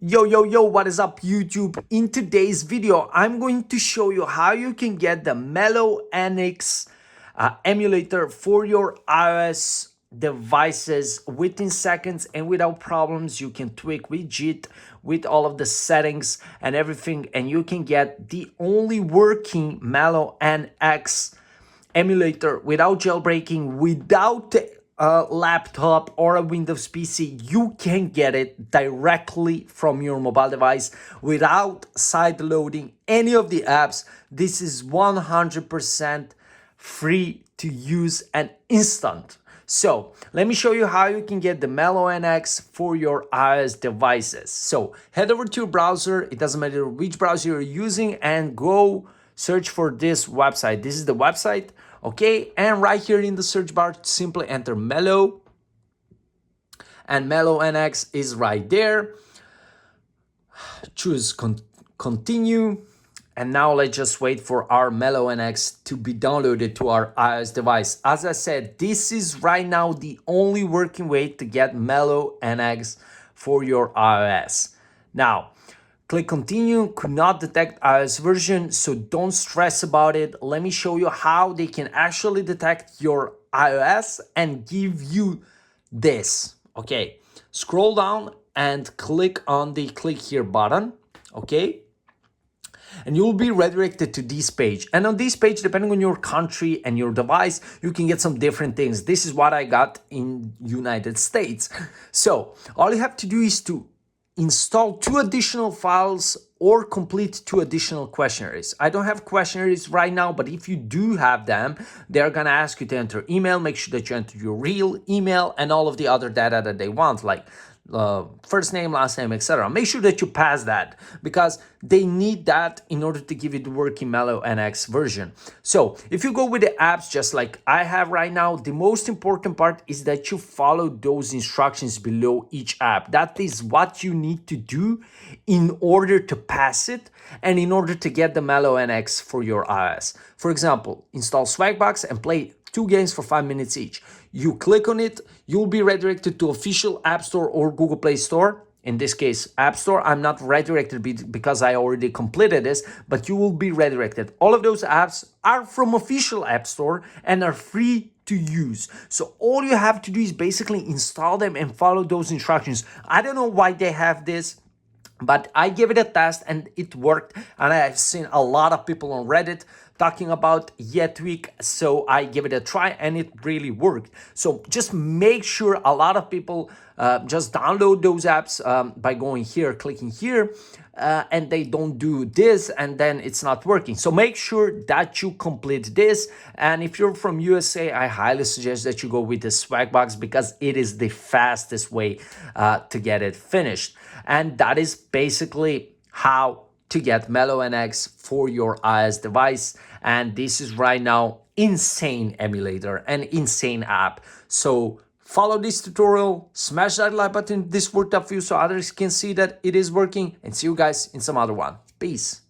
Yo, what is up YouTube? In today's video, I'm going to show you how you can get the MeloNX emulator for your iOS devices within seconds and without problems. You can tweak with JIT, with all of the settings and everything, and you can get the only working MeloNX emulator without jailbreaking, without a laptop or a Windows PC. You can get it directly from your mobile device without side loading any of the apps. This is 100% free to use and instant. So let me show you how you can get the MeloNX for your iOS devices. So head over to your browser, it doesn't matter which browser you're using, and go search for this website. This is the website, okay? And right here in the search bar, simply enter Melo, and MeloNX is right there. Choose continue. And now let's just wait for our MeloNX to be downloaded to our iOS device. As I said, this is right now the only working way to get MeloNX for your iOS. Now, click continue, could not detect iOS version, so don't stress about it. Let me show you how they can actually detect your iOS and give you this. Okay, scroll down and click on the click here button, okay? And you'll be redirected to this page. And on this page, depending on your country and your device, you can get some different things. This is what I got in United States. So all you have to do is to install 2 additional files or complete 2 additional questionnaires. I don't have questionnaires right now, but if you do have them, they're gonna ask you to enter email. Make sure that you enter your real email and all of the other data that they want, like first name, last name, etc. Make sure that you pass that because they need that in order to give you the working MeloNX version. So if you go with the apps just like I have right now, the most important part is that you follow those instructions below each app. That is what you need to do in order to pass it and in order to get the MeloNX for your iOS. For example, install Swagbucks and play 2 games for 5 minutes each. You click on it, you'll be redirected to official App Store or Google Play Store. In this case, App Store. I'm not redirected because I already completed this, but you will be redirected. All of those apps are from official App Store and are free to use. So all you have to do is basically install them and follow those instructions. I don't know why they have this, but I gave it a test and it worked. And I've seen a lot of people on Reddit talking about tweak, so I give it a try and it really worked. So just make sure a lot of people just download those apps by going here, clicking here, and they don't do this and then it's not working. So make sure that you complete this. And if you're from USA, I highly suggest that you go with the Swagbucks because it is the fastest way to get it finished. And that is basically how to get MeloNX for your iOS device. And this is right now insane emulator and insane app. So follow this tutorial, smash that like button if this worked out for you so others can see that it is working, and see you guys in some other one. Peace.